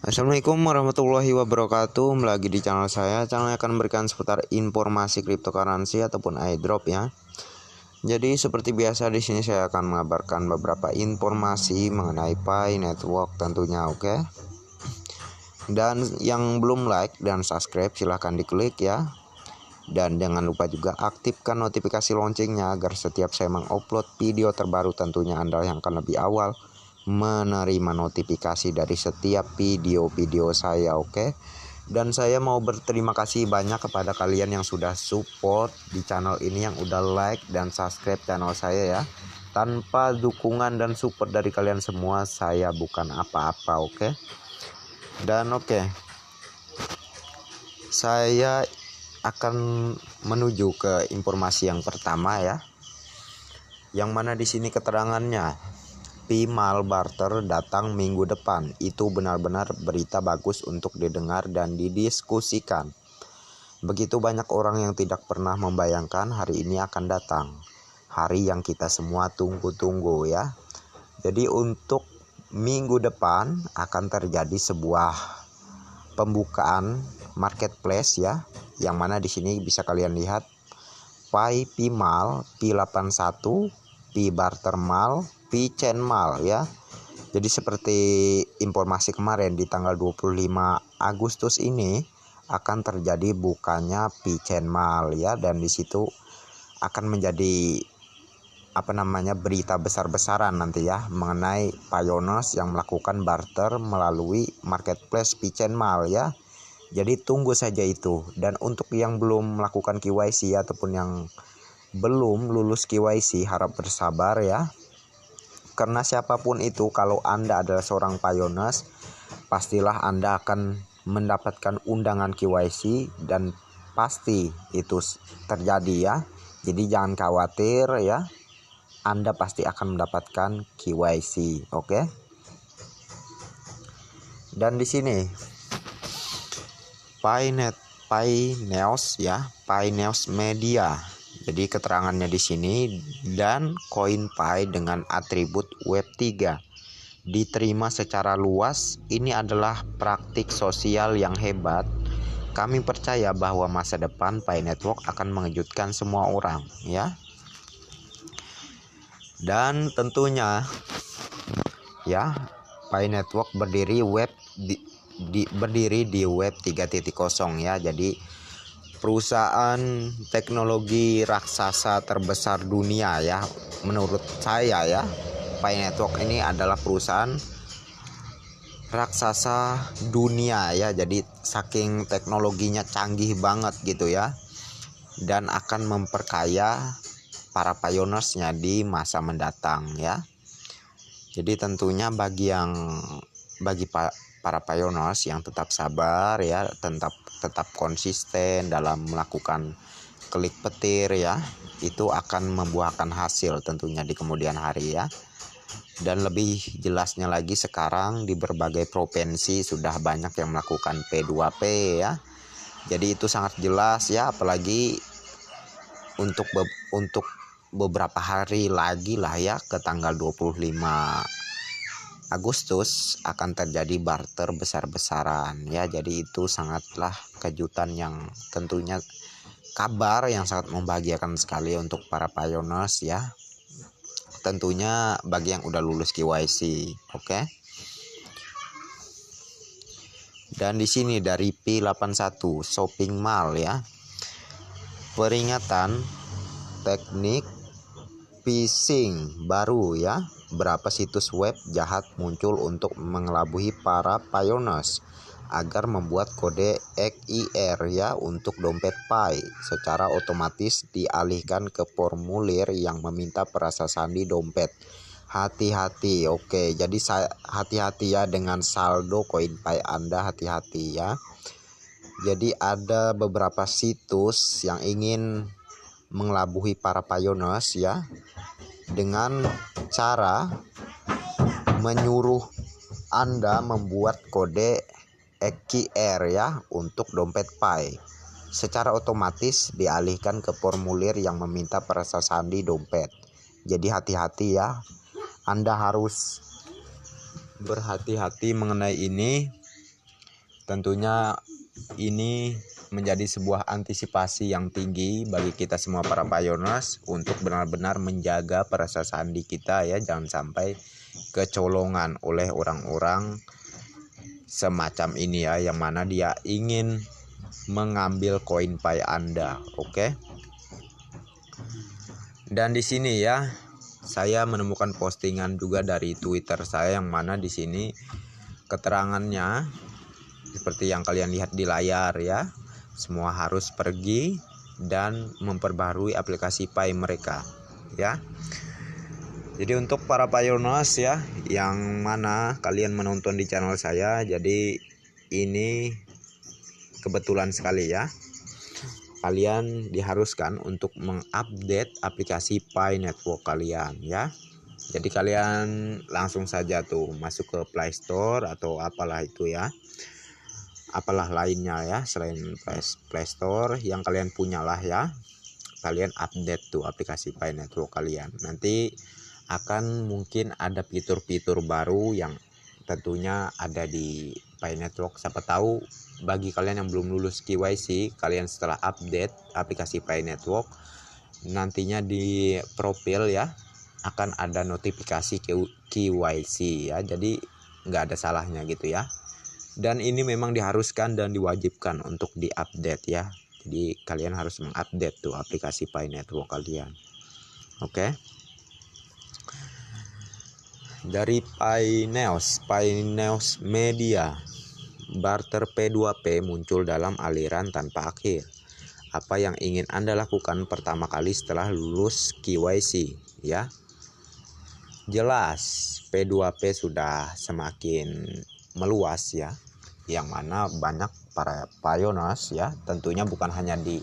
Assalamualaikum warahmatullahi wabarakatuh. Lagi di channel saya. Channel yang akan memberikan seputar informasi cryptocurrency ataupun airdrop ya. Jadi seperti biasa di sini saya akan mengabarkan beberapa informasi mengenai Pi Network tentunya, oke. Dan yang belum like dan subscribe silahkan diklik ya. Dan jangan lupa juga aktifkan notifikasi loncengnya agar setiap saya mengupload video terbaru tentunya Anda yang akan lebih awal menerima notifikasi dari setiap video-video saya, oke. Dan saya mau berterima kasih banyak kepada kalian yang sudah support di channel ini, yang udah like dan subscribe channel saya ya. Tanpa dukungan dan support dari kalian semua saya bukan apa-apa, oke. Dan oke, saya akan menuju ke informasi yang pertama ya. Yang mana di sini keterangannya, Pi Mal Barter datang minggu depan. Itu benar-benar berita bagus untuk didengar dan didiskusikan. Begitu banyak orang yang tidak pernah membayangkan hari ini akan datang. Hari yang kita semua tunggu-tunggu ya. Jadi untuk minggu depan akan terjadi sebuah pembukaan marketplace ya. Yang mana di sini bisa kalian lihat Pi Mal, Pi81, Pi Barter Mal, Pi Chain Mal ya. Jadi seperti informasi kemarin di tanggal 25 Agustus ini akan terjadi bukanya Pi Chain Mal ya, dan di situ akan menjadi berita besar-besaran nanti ya mengenai Pioneers yang melakukan barter melalui marketplace Pi Chain Mal ya. Jadi tunggu saja itu. Dan untuk yang belum melakukan KYC ataupun yang belum lulus KYC harap bersabar ya. Karena siapapun itu, kalau Anda adalah seorang Pioneers, pastilah Anda akan mendapatkan undangan KYC dan pasti itu terjadi ya. Jadi jangan khawatir ya. Anda pasti akan mendapatkan KYC, oke? Dan di sini Pineos ya, Pineos Media. Jadi keterangannya di sini, dan koin Pi dengan atribut Web3 diterima secara luas. Ini adalah praktik sosial yang hebat. Kami percaya bahwa masa depan Pi Network akan mengejutkan semua orang ya. Dan tentunya ya, Pi Network berdiri di web 3.0 ya. Jadi perusahaan teknologi raksasa terbesar dunia ya, menurut saya ya. Pi Network ini adalah perusahaan raksasa dunia ya. Jadi saking teknologinya canggih banget gitu ya, dan akan memperkaya para pioneersnya di masa mendatang ya. Jadi tentunya bagi para pioneers yang tetap sabar ya, tetap konsisten dalam melakukan klik petir ya, itu akan membuahkan hasil tentunya di kemudian hari ya. Dan lebih jelasnya lagi, sekarang di berbagai provinsi sudah banyak yang melakukan P2P ya. Jadi itu sangat jelas ya, apalagi untuk beberapa hari lagi lah ya, ke tanggal 25 Agustus akan terjadi barter besar-besaran ya. Jadi itu sangatlah kejutan yang tentunya kabar yang sangat membahagiakan sekali untuk para pioneers ya. Tentunya bagi yang udah lulus KYC, oke. Dan di sini dari Pi81 Shopping Mall ya. Peringatan teknik phishing baru ya. Berapa situs web jahat muncul untuk mengelabui para pioneers agar membuat kode XIR ya untuk dompet Pi secara otomatis dialihkan ke formulir yang meminta perasa sandi dompet. Hati-hati, oke. Jadi hati-hati ya dengan saldo koin Pi Anda, hati-hati ya. Jadi ada beberapa situs yang ingin mengelabui para pioneers ya, dengan cara menyuruh Anda membuat kode XQR ya untuk dompet Pi secara otomatis dialihkan ke formulir yang meminta perasa sandi dompet. Jadi hati-hati ya. Anda harus berhati-hati mengenai ini Tentunya ini menjadi sebuah antisipasi yang tinggi bagi kita semua para pioneers untuk benar-benar menjaga perasa sandi kita ya, jangan sampai kecolongan oleh orang-orang semacam ini ya, yang mana dia ingin mengambil koin Pi Anda, oke? Dan di sini ya, saya menemukan postingan juga dari Twitter saya, yang mana di sini keterangannya seperti yang kalian lihat di layar ya. Semua harus pergi dan memperbarui aplikasi Pi mereka ya. Jadi untuk para pioneers ya, yang mana kalian menonton di channel saya, jadi ini kebetulan sekali ya, kalian diharuskan untuk mengupdate aplikasi Pi Network kalian ya. Jadi kalian langsung saja tuh masuk ke Play Store atau apalah itu ya, apalah lainnya ya selain Play Store yang kalian punya lah ya. Kalian update tuh aplikasi Pi Network kalian. Nanti akan mungkin ada fitur-fitur baru yang tentunya ada di Pi Network. Siapa tahu bagi kalian yang belum lulus KYC, kalian setelah update aplikasi Pi Network, nantinya di profil ya akan ada notifikasi KYC ya. Jadi nggak ada salahnya gitu ya. Dan ini memang diharuskan dan diwajibkan untuk diupdate ya. Jadi kalian harus mengupdate tuh aplikasi Pi Network kalian. Oke. Dari Pi News Media, barter P2P muncul dalam aliran tanpa akhir. Apa yang ingin Anda lakukan pertama kali setelah lulus KYC ya? Jelas P2P sudah semakin meluas ya, yang mana banyak para pioneers ya, tentunya bukan hanya di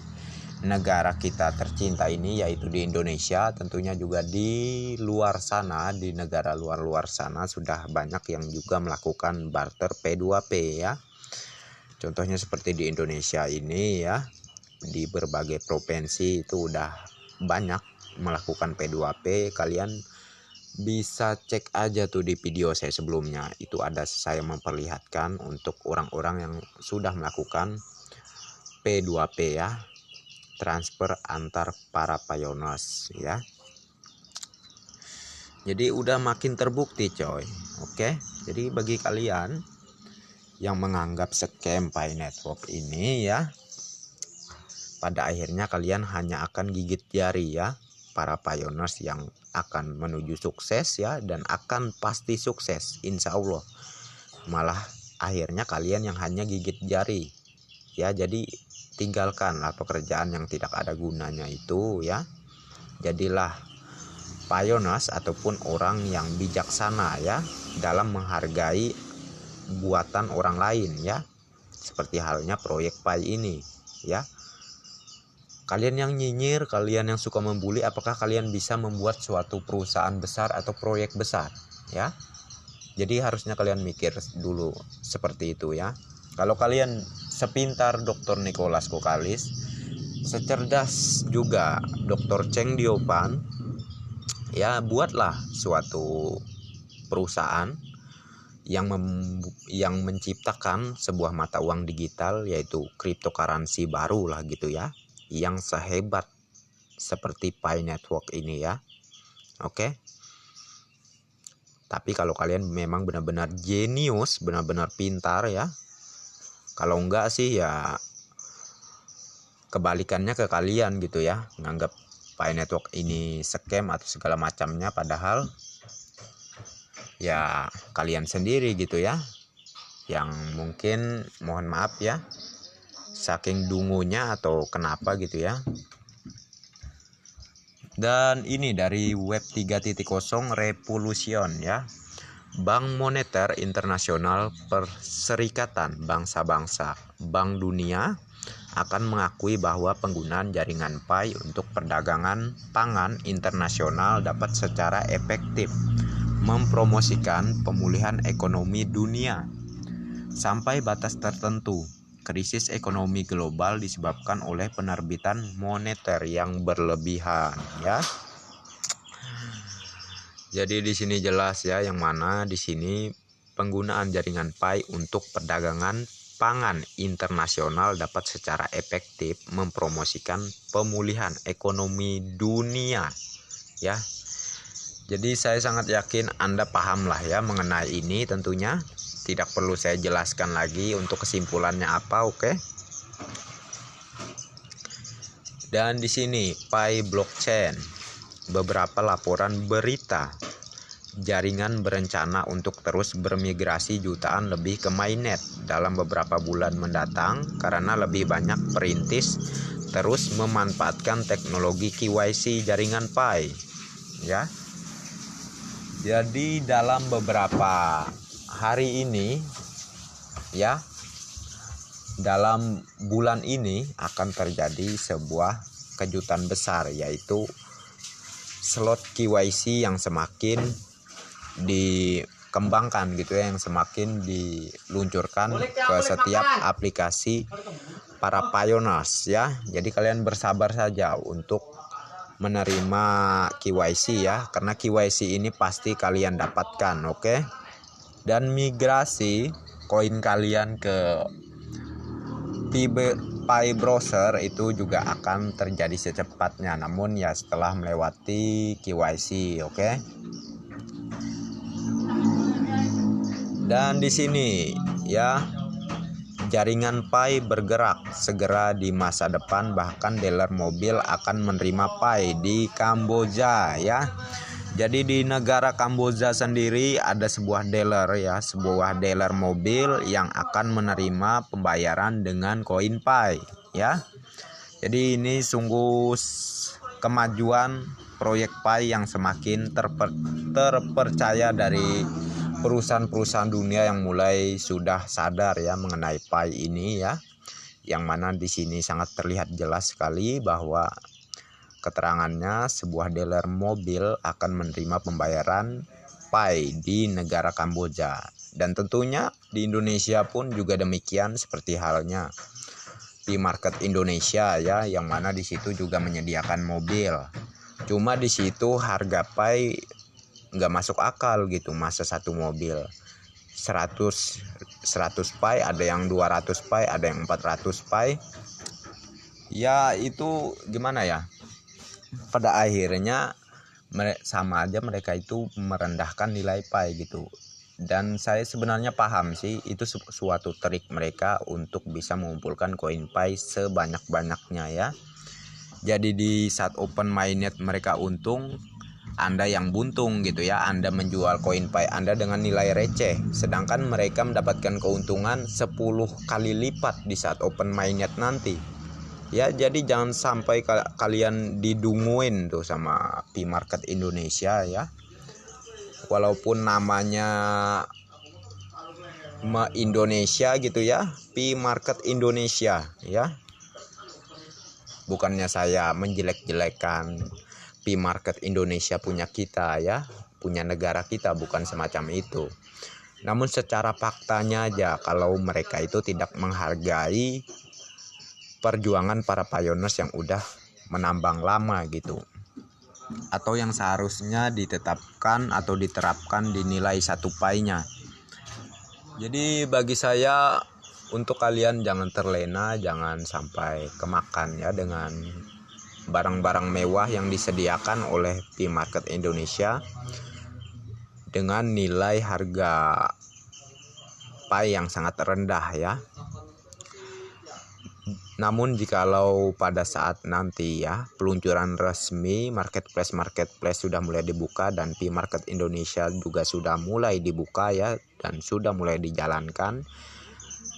negara kita tercinta ini yaitu di Indonesia, tentunya juga di luar sana, di negara luar sana sudah banyak yang juga melakukan barter P2P ya. Contohnya seperti di Indonesia ini ya, di berbagai provinsi itu udah banyak melakukan P2P. Kalian bisa cek aja tuh di video saya sebelumnya, itu ada saya memperlihatkan untuk orang-orang yang sudah melakukan P2P ya, transfer antar para pioneers ya. Jadi udah makin terbukti coy. Oke, jadi bagi kalian yang menganggap scam Pi Network ini ya, pada akhirnya kalian hanya akan gigit jari ya, para pioneers yang akan menuju sukses ya, dan akan pasti sukses insya Allah. Malah akhirnya kalian yang hanya gigit jari ya. Jadi tinggalkanlah pekerjaan yang tidak ada gunanya itu ya. Jadilah pioneers ataupun orang yang bijaksana ya, dalam menghargai buatan orang lain ya, seperti halnya proyek Pi ini ya. Kalian yang nyinyir, kalian yang suka membuli, apakah kalian bisa membuat suatu perusahaan besar atau proyek besar ya? Jadi harusnya kalian mikir dulu seperti itu ya. Kalau kalian sepintar Dr. Nicholas Kokalis, secerdas juga Dr. Cheng Diopan ya, buatlah suatu perusahaan yang menciptakan sebuah mata uang digital, yaitu cryptocurrency baru lah gitu ya, yang sehebat seperti Pi Network ini ya. Oke. Tapi kalau kalian memang benar-benar jenius, benar-benar pintar ya. Kalau enggak sih ya kebalikannya ke kalian gitu ya, nganggap Pi Network ini scam atau segala macamnya, padahal ya kalian sendiri gitu ya yang mungkin, mohon maaf ya, saking dungunya atau kenapa gitu ya. Dan ini dari web 3.0 Revolution ya. Bank Moneter Internasional Perserikatan Bangsa-Bangsa Bank Dunia akan mengakui bahwa penggunaan jaringan Pi untuk perdagangan pangan internasional dapat secara efektif mempromosikan pemulihan ekonomi dunia. Sampai batas tertentu, krisis ekonomi global disebabkan oleh penerbitan moneter yang berlebihan ya. Jadi di sini jelas ya, yang mana di sini penggunaan jaringan Pi untuk perdagangan pangan internasional dapat secara efektif mempromosikan pemulihan ekonomi dunia ya. Jadi saya sangat yakin Anda paham lah ya mengenai ini tentunya. Tidak perlu saya jelaskan lagi untuk kesimpulannya apa, oke? Dan di sini Pi blockchain, beberapa laporan berita jaringan berencana untuk terus bermigrasi jutaan lebih ke mainnet dalam beberapa bulan mendatang karena lebih banyak perintis terus memanfaatkan teknologi KYC jaringan Pi ya. Jadi dalam beberapa hari ini ya, dalam bulan ini akan terjadi sebuah kejutan besar, yaitu slot KYC yang semakin dikembangkan gitu ya, yang semakin diluncurkan ke setiap aplikasi para pioneers ya. Jadi kalian bersabar saja untuk menerima KYC ya, karena KYC ini pasti kalian dapatkan, oke? Dan migrasi koin kalian ke Pi browser itu juga akan terjadi secepatnya, namun ya setelah melewati KYC, oke? Dan di sini ya, jaringan Pi bergerak segera di masa depan, bahkan dealer mobil akan menerima Pi di Kamboja ya. Jadi di negara Kamboja sendiri ada sebuah dealer ya, sebuah dealer mobil yang akan menerima pembayaran dengan koin Pi ya. Jadi ini sungguh kemajuan proyek Pi yang semakin terpercaya dari perusahaan-perusahaan dunia yang mulai sudah sadar ya mengenai Pi ini ya, yang mana di sini sangat terlihat jelas sekali bahwa keterangannya sebuah dealer mobil akan menerima pembayaran Pi di negara Kamboja, dan tentunya di Indonesia pun juga demikian seperti halnya Pi Market Indonesia ya, yang mana di situ juga menyediakan mobil. Cuma di situ harga Pi nggak masuk akal gitu, masa satu mobil 100 Pi, ada yang 200 Pi, ada yang 400 Pi ya. Itu gimana ya, pada akhirnya sama aja mereka itu merendahkan nilai Pi gitu. Dan saya sebenarnya paham sih itu suatu trik mereka untuk bisa mengumpulkan koin Pi sebanyak-banyaknya ya. Jadi di saat open mainnet mereka untung, Anda yang buntung gitu ya. Anda menjual koin Pi Anda dengan nilai receh, sedangkan mereka mendapatkan keuntungan 10 kali lipat di saat open mainnet nanti ya. Jadi jangan sampai kalian didunguin tuh sama Pi Market Indonesia ya. Walaupun namanya Indonesia gitu ya, Pi Market Indonesia ya. Bukannya saya menjelek-jelekan Pi Market Indonesia punya kita ya, punya negara kita, bukan semacam itu. Namun secara faktanya aja, kalau mereka itu tidak menghargai perjuangan para pioneers yang udah menambang lama gitu, atau yang seharusnya ditetapkan atau diterapkan di nilai 1 Pi-nya. Jadi bagi saya, untuk kalian jangan terlena, jangan sampai kemakan ya dengan barang-barang mewah yang disediakan oleh Pi Market Indonesia dengan nilai harga Pi yang sangat rendah ya. Namun jikalau pada saat nanti ya peluncuran resmi marketplace sudah mulai dibuka dan Pi Market Indonesia juga sudah mulai dibuka ya, dan sudah mulai dijalankan,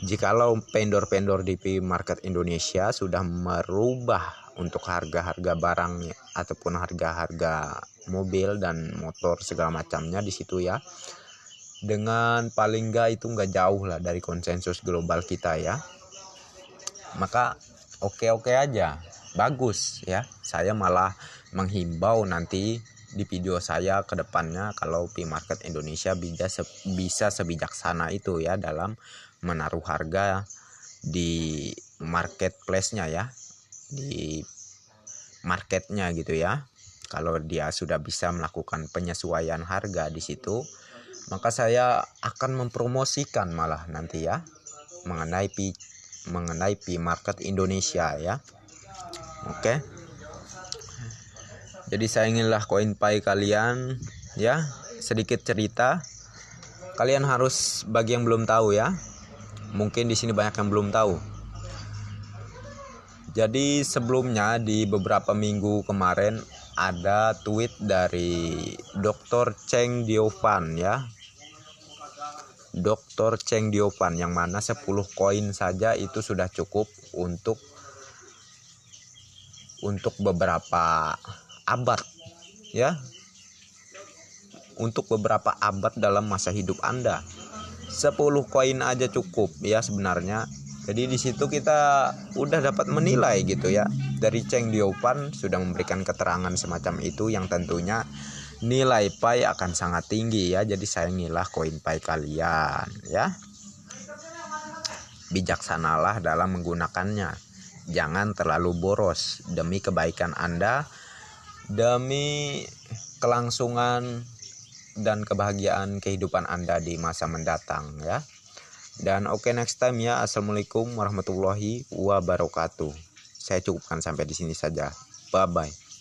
jikalau vendor-vendor di Pi Market Indonesia sudah merubah untuk harga-harga barang ataupun harga-harga mobil dan motor segala macamnya di situ ya, dengan paling enggak itu enggak jauh lah dari konsensus global kita ya, maka oke-oke aja, bagus ya. Saya malah menghimbau nanti di video saya ke depannya kalau Pi Market Indonesia bisa sebijaksana itu ya dalam menaruh harga di marketplace-nya ya, di marketnya gitu ya. Kalau dia sudah bisa melakukan penyesuaian harga di situ, maka saya akan mempromosikan malah nanti ya mengenai Pi market Indonesia ya. Oke. Jadi sayangilah koin Pi kalian ya. Sedikit cerita. Kalian harus, bagi yang belum tahu ya. Mungkin di sini banyak yang belum tahu. Jadi sebelumnya di beberapa minggu kemarin ada tweet dari Dr. Cheng Diovan ya. Dr. Cheng Diovan yang mana 10 koin saja itu sudah cukup untuk beberapa abad ya. Untuk beberapa abad dalam masa hidup Anda. 10 koin aja cukup ya sebenarnya. Jadi di situ kita udah dapat menilai gitu ya. Dari Cheng Diovan sudah memberikan keterangan semacam itu yang tentunya nilai Pi akan sangat tinggi ya. Jadi sayangilah koin Pi kalian ya. Bijaksanalah dalam menggunakannya. Jangan terlalu boros demi kebaikan Anda, demi kelangsungan dan kebahagiaan kehidupan Anda di masa mendatang ya. Dan next time ya. Assalamualaikum warahmatullahi wabarakatuh. Saya cukupkan sampai di sini saja. Bye bye.